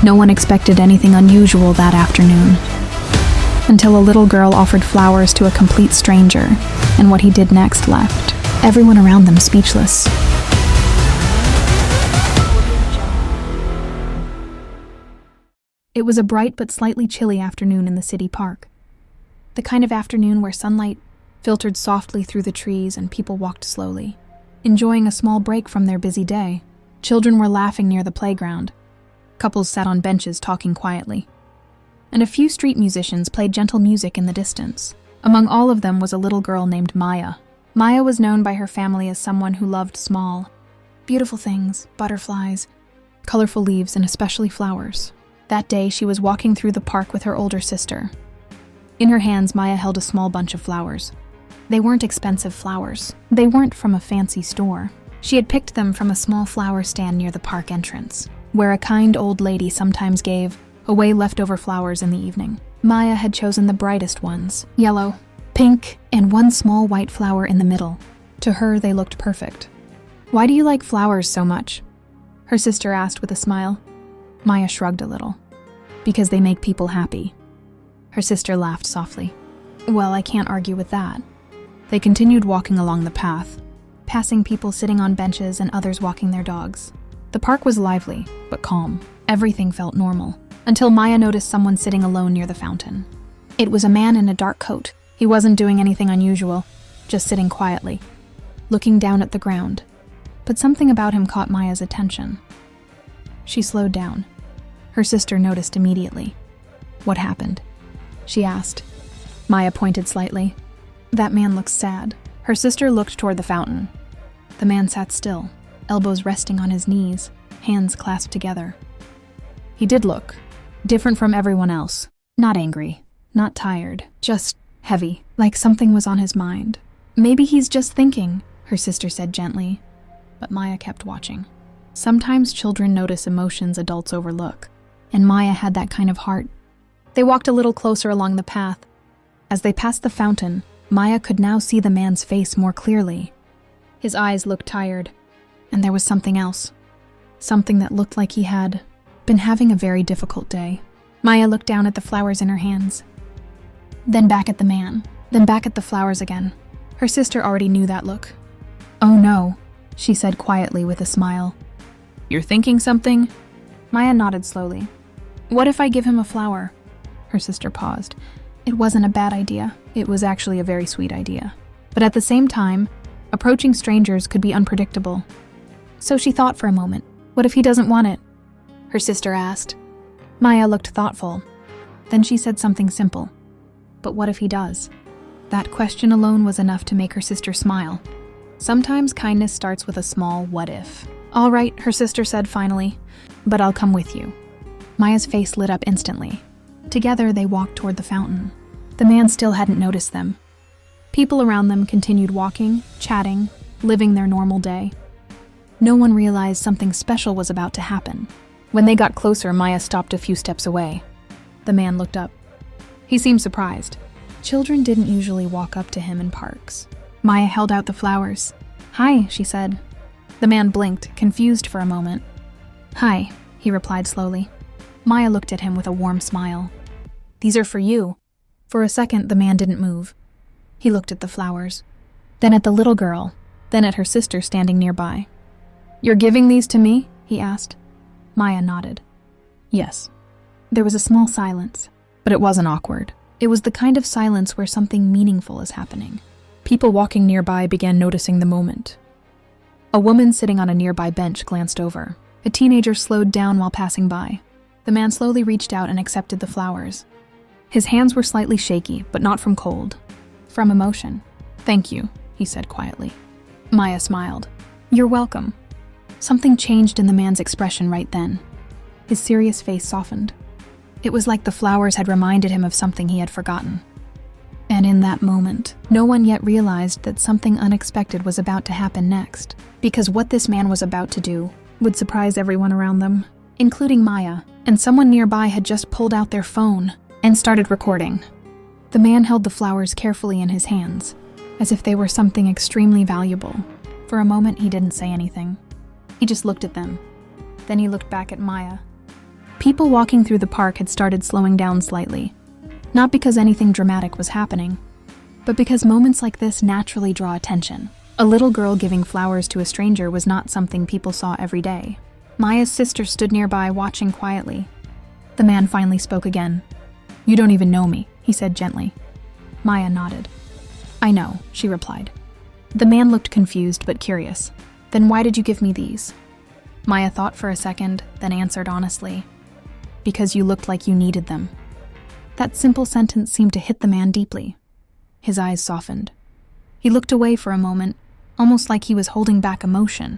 No one expected anything unusual that afternoon, until a little girl offered flowers to a complete stranger, and what he did next left everyone around them speechless. It was a bright but slightly chilly afternoon in the city park. The kind of afternoon where sunlight filtered softly through the trees and people walked slowly, enjoying a small break from their busy day. Children were laughing near the playground. Couples sat on benches talking quietly. And a few street musicians played gentle music in the distance. Among all of them was a little girl named Maya. Maya was known by her family as someone who loved small, beautiful things, butterflies, colorful leaves, and especially flowers. That day, she was walking through the park with her older sister. In her hands, Maya held a small bunch of flowers. They weren't expensive flowers. They weren't from a fancy store. She had picked them from a small flower stand near the park entrance, where a kind old lady sometimes gave away leftover flowers in the evening. Maya had chosen the brightest ones, yellow, pink, and one small white flower in the middle. To her, they looked perfect. "Why do you like flowers so much?" her sister asked with a smile. Maya shrugged a little. "Because they make people happy." Her sister laughed softly. "Well, I can't argue with that." They continued walking along the path, passing people sitting on benches and others walking their dogs. The park was lively, but calm. Everything felt normal, until Maya noticed someone sitting alone near the fountain. It was a man in a dark coat. He wasn't doing anything unusual, just sitting quietly, looking down at the ground. But something about him caught Maya's attention. She slowed down. Her sister noticed immediately. "What happened?" she asked. Maya pointed slightly. "That man looks sad." Her sister looked toward the fountain. The man sat still, elbows resting on his knees, hands clasped together. He did look different from everyone else. Not angry, not tired, just heavy, like something was on his mind. "Maybe he's just thinking," her sister said gently. But Maya kept watching. Sometimes children notice emotions adults overlook, and Maya had that kind of heart. They walked a little closer along the path. As they passed the fountain, Maya could now see the man's face more clearly. His eyes looked tired, and there was something else. Something that looked like he had been having a very difficult day. Maya looked down at the flowers in her hands, then back at the man, then back at the flowers again. Her sister already knew that look. "Oh no," she said quietly with a smile. "You're thinking something?" Maya nodded slowly. "What if I give him a flower?" Her sister paused. It wasn't a bad idea. It was actually a very sweet idea. But at the same time, approaching strangers could be unpredictable. So she thought for a moment. "What if he doesn't want it?" her sister asked. Maya looked thoughtful. Then she said something simple. "But what if he does?" That question alone was enough to make her sister smile. Sometimes kindness starts with a small what if. "All right," her sister said finally, "but I'll come with you." Maya's face lit up instantly. Together they walked toward the fountain. The man still hadn't noticed them. People around them continued walking, chatting, living their normal day. No one realized something special was about to happen. When they got closer, Maya stopped a few steps away. The man looked up. He seemed surprised. Children didn't usually walk up to him in parks. Maya held out the flowers. "Hi," she said. The man blinked, confused for a moment. "Hi," he replied slowly. Maya looked at him with a warm smile. "These are for you." For a second, the man didn't move. He looked at the flowers, then at the little girl, then at her sister standing nearby. "You're giving these to me?" he asked. Maya nodded. "Yes." There was a small silence, but it wasn't awkward. It was the kind of silence where something meaningful is happening. People walking nearby began noticing the moment. A woman sitting on a nearby bench glanced over. A teenager slowed down while passing by. The man slowly reached out and accepted the flowers. His hands were slightly shaky, but not from cold. From emotion. "Thank you," he said quietly. Maya smiled. "You're welcome." Something changed in the man's expression right then. His serious face softened. It was like the flowers had reminded him of something he had forgotten. And in that moment, no one yet realized that something unexpected was about to happen next, because what this man was about to do would surprise everyone around them, including Maya, and someone nearby had just pulled out their phone and started recording. The man held the flowers carefully in his hands, as if they were something extremely valuable. For a moment, he didn't say anything. He just looked at them. Then he looked back at Maya. People walking through the park had started slowing down slightly, not because anything dramatic was happening, but because moments like this naturally draw attention. A little girl giving flowers to a stranger was not something people saw every day. Maya's sister stood nearby, watching quietly. The man finally spoke again. "You don't even know me," he said gently. Maya nodded. "I know," she replied. The man looked confused but curious. "Then why did you give me these?" Maya thought for a second, then answered honestly. "Because you looked like you needed them." That simple sentence seemed to hit the man deeply. His eyes softened. He looked away for a moment, almost like he was holding back emotion.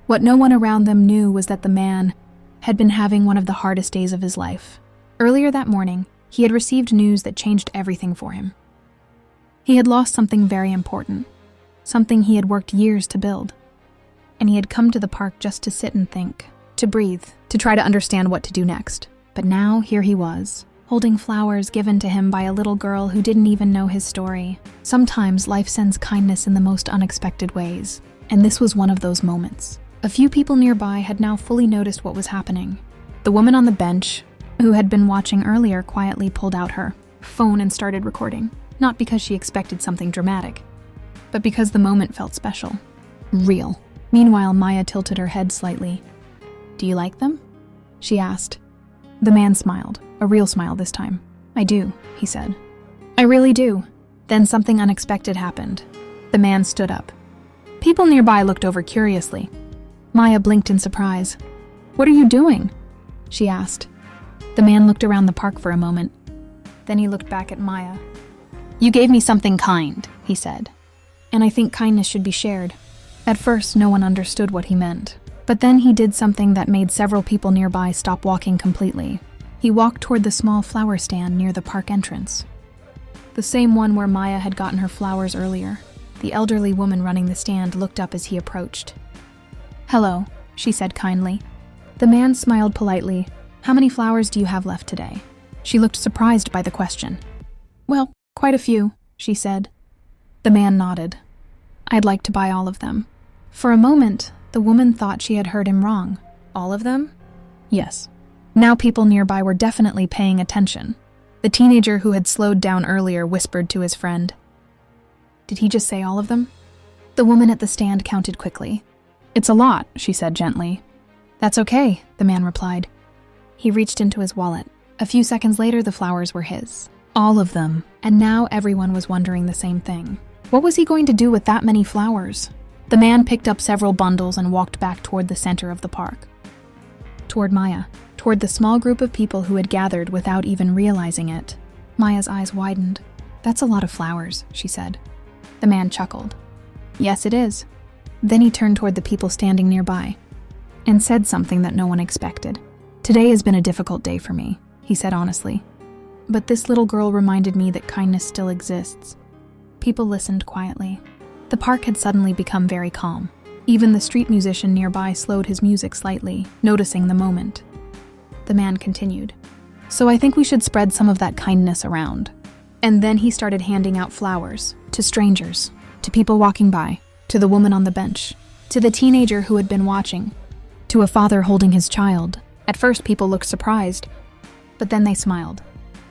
What no one around them knew was that the man had been having one of the hardest days of his life. Earlier that morning, he had received news that changed everything for him. He had lost something very important, something he had worked years to build. And he had come to the park just to sit and think, to breathe, to try to understand what to do next. But now, here he was, holding flowers given to him by a little girl who didn't even know his story. Sometimes life sends kindness in the most unexpected ways, and this was one of those moments. A few people nearby had now fully noticed what was happening. The woman on the bench, who had been watching earlier, quietly pulled out her phone and started recording, not because she expected something dramatic, but because the moment felt special, real. Meanwhile, Maya tilted her head slightly. "Do you like them?" she asked. The man smiled, a real smile this time. "I do," he said. "I really do." Then something unexpected happened. The man stood up. People nearby looked over curiously. Maya blinked in surprise. "What are you doing?" she asked. The man looked around the park for a moment. Then he looked back at Maya. "You gave me something kind," he said. "And I think kindness should be shared." At first, no one understood what he meant. But then he did something that made several people nearby stop walking completely. He walked toward the small flower stand near the park entrance. The same one where Maya had gotten her flowers earlier. The elderly woman running the stand looked up as he approached. "Hello," she said kindly. The man smiled politely. "How many flowers do you have left today?" She looked surprised by the question. "Well, quite a few," she said. The man nodded. "I'd like to buy all of them." For a moment, the woman thought she had heard him wrong. All of them? Yes. Now people nearby were definitely paying attention. The teenager who had slowed down earlier whispered to his friend. "Did he just say all of them?" The woman at the stand counted quickly. "It's a lot," she said gently. "That's okay," the man replied. He reached into his wallet. A few seconds later, the flowers were his. All of them. And now everyone was wondering the same thing. What was he going to do with that many flowers? The man picked up several bundles and walked back toward the center of the park. Toward Maya, toward the small group of people who had gathered without even realizing it. Maya's eyes widened. "That's a lot of flowers," she said. The man chuckled. "Yes, it is." Then he turned toward the people standing nearby and said something that no one expected. "Today has been a difficult day for me," he said honestly. "But this little girl reminded me that kindness still exists." People listened quietly. The park had suddenly become very calm. Even the street musician nearby slowed his music slightly, noticing the moment. The man continued. "So I think we should spread some of that kindness around." And then he started handing out flowers to strangers, to people walking by, to the woman on the bench, to the teenager who had been watching, to a father holding his child. At first, people looked surprised, but then they smiled,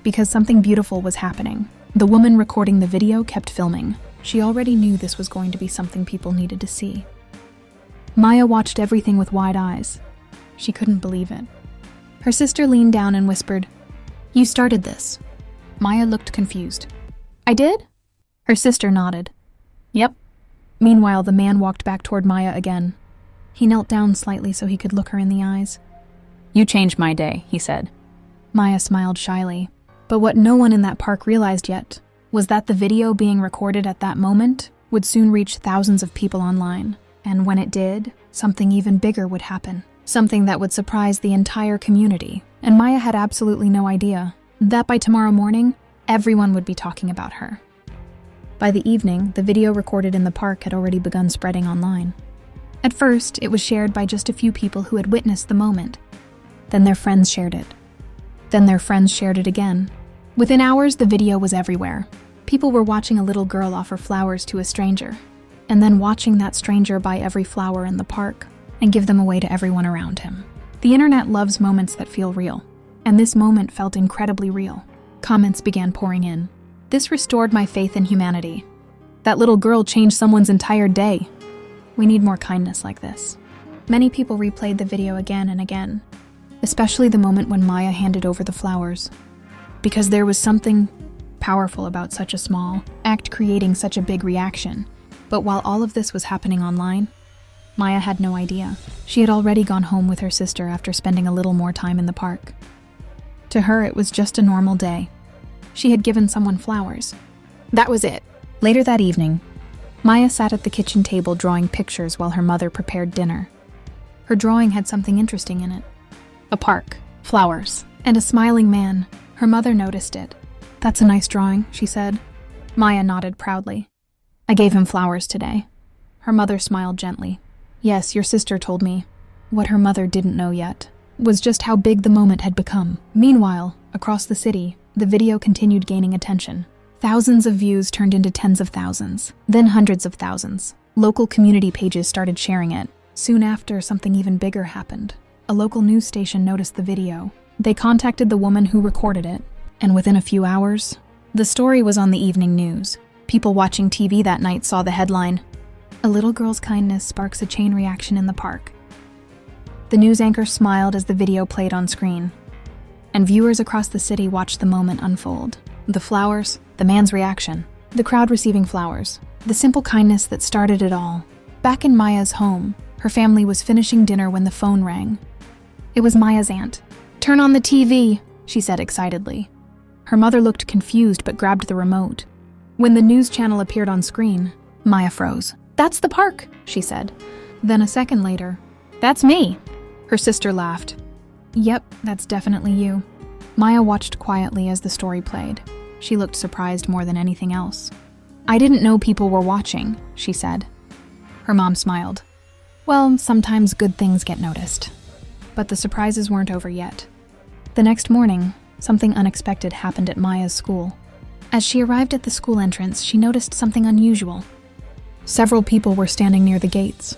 because something beautiful was happening. The woman recording the video kept filming. She already knew this was going to be something people needed to see. Maya watched everything with wide eyes. She couldn't believe it. Her sister leaned down and whispered, "You started this." Maya looked confused. "I did?" Her sister nodded. "Yep." Meanwhile, the man walked back toward Maya again. He knelt down slightly so he could look her in the eyes. "You changed my day," he said. Maya smiled shyly. But what no one in that park realized yet was that the video being recorded at that moment would soon reach thousands of people online. And when it did, something even bigger would happen. Something that would surprise the entire community. And Maya had absolutely no idea that by tomorrow morning, everyone would be talking about her. By the evening, the video recorded in the park had already begun spreading online. At first, it was shared by just a few people who had witnessed the moment. Then their friends shared it. Then their friends shared it again. Within hours, the video was everywhere. People were watching a little girl offer flowers to a stranger, and then watching that stranger buy every flower in the park and give them away to everyone around him. The internet loves moments that feel real, and this moment felt incredibly real. Comments began pouring in. This restored my faith in humanity. That little girl changed someone's entire day. We need more kindness like this. Many people replayed the video again and again, especially the moment when Maya handed over the flowers, because there was something powerful about such a small act creating such a big reaction. But while all of this was happening online, Maya had no idea. She had already gone home with her sister after spending a little more time in the park. To her, it was just a normal day. She had given someone flowers. That was it. Later that evening, Maya sat at the kitchen table drawing pictures while her mother prepared dinner. Her drawing had something interesting in it. A park, flowers, and a smiling man. Her mother noticed it. "That's a nice drawing," she said. Maya nodded proudly. "I gave him flowers today." Her mother smiled gently. "Yes, your sister told me." What her mother didn't know yet was just how big the moment had become. Meanwhile, across the city, the video continued gaining attention. Thousands of views turned into tens of thousands, then hundreds of thousands. Local community pages started sharing it. Soon after, something even bigger happened. A local news station noticed the video. They contacted the woman who recorded it, and within a few hours, the story was on the evening news. People watching TV that night saw the headline, "A little girl's kindness sparks a chain reaction in the park." The news anchor smiled as the video played on screen, and viewers across the city watched the moment unfold. The flowers, the man's reaction, the crowd receiving flowers, the simple kindness that started it all. Back in Maya's home, her family was finishing dinner when the phone rang. It was Maya's aunt. "Turn on the TV," she said excitedly. Her mother looked confused but grabbed the remote. When the news channel appeared on screen, Maya froze. "That's the park," she said. Then a second later, "That's me." Her sister laughed. "Yep, that's definitely you." Maya watched quietly as the story played. She looked surprised more than anything else. "I didn't know people were watching," she said. Her mom smiled. "Well, sometimes good things get noticed." But the surprises weren't over yet. The next morning, something unexpected happened at Maya's school. As she arrived at the school entrance, she noticed something unusual. Several people were standing near the gates.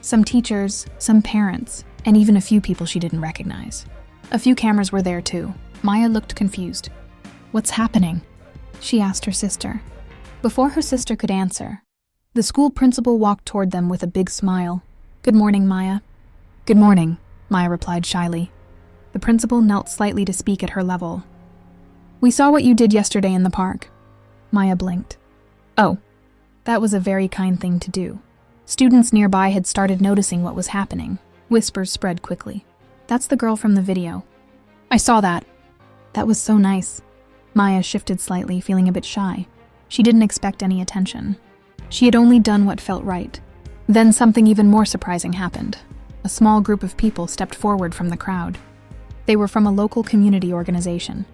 Some teachers, some parents, and even a few people she didn't recognize. A few cameras were there too. Maya looked confused. "What's happening?" she asked her sister. Before her sister could answer, the school principal walked toward them with a big smile. "Good morning, Maya." "Good morning," Maya replied shyly. The principal knelt slightly to speak at her level. "We saw what you did yesterday in the park." Maya blinked. "Oh, that was a very kind thing to do." Students nearby had started noticing what was happening. Whispers spread quickly. "That's the girl from the video." "I saw that." "That was so nice." Maya shifted slightly, feeling a bit shy. She didn't expect any attention. She had only done what felt right. Then something even more surprising happened. A small group of people stepped forward from the crowd. They were from a local community organization.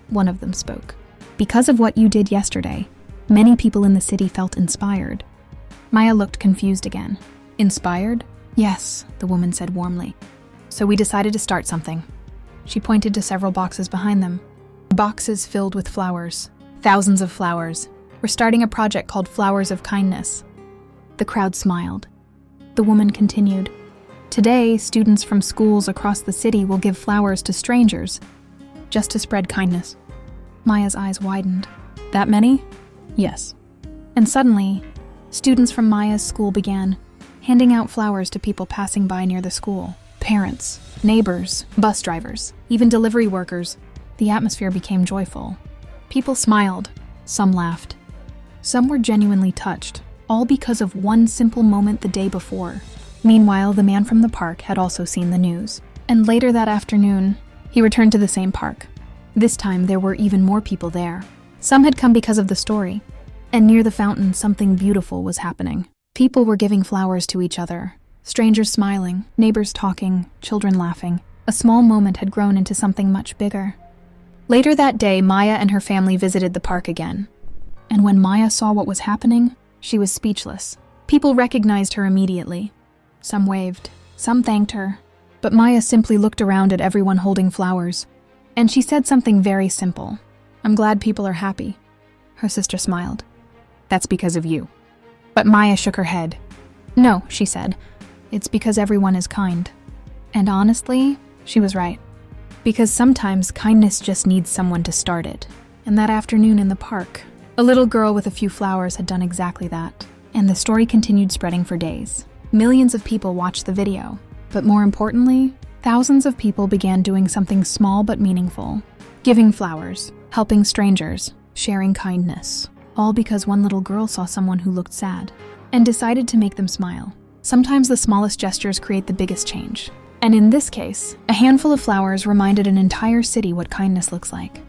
One of them spoke. "Because of what you did yesterday, many people in the city felt inspired." Maya looked confused again. "Inspired?" "Yes," the woman said warmly. "So we decided to start something." She pointed to several boxes behind them. Boxes filled with flowers. Thousands of flowers. "We're starting a project called Flowers of Kindness." The crowd smiled. The woman continued. "Today, students from schools across the city will give flowers to strangers, just to spread kindness." Maya's eyes widened. "That many?" "Yes." And suddenly, students from Maya's school began handing out flowers to people passing by near the school. Parents, neighbors, bus drivers, even delivery workers. The atmosphere became joyful. People smiled. Some laughed. Some were genuinely touched, all because of one simple moment the day before. Meanwhile, the man from the park had also seen the news. And later that afternoon, he returned to the same park. This time, there were even more people there. Some had come because of the story. And near the fountain, something beautiful was happening. People were giving flowers to each other. Strangers smiling, neighbors talking, children laughing. A small moment had grown into something much bigger. Later that day, Maya and her family visited the park again. And when Maya saw what was happening, she was speechless. People recognized her immediately. Some waved, some thanked her. But Maya simply looked around at everyone holding flowers. And she said something very simple. "I'm glad people are happy." Her sister smiled. "That's because of you." But Maya shook her head. "No," she said. "It's because everyone is kind." And honestly, she was right. Because sometimes kindness just needs someone to start it. And that afternoon in the park, a little girl with a few flowers had done exactly that. And the story continued spreading for days. Millions of people watched the video. But more importantly, thousands of people began doing something small but meaningful. Giving flowers, helping strangers, sharing kindness. All because one little girl saw someone who looked sad and decided to make them smile. Sometimes the smallest gestures create the biggest change. And in this case, a handful of flowers reminded an entire city what kindness looks like.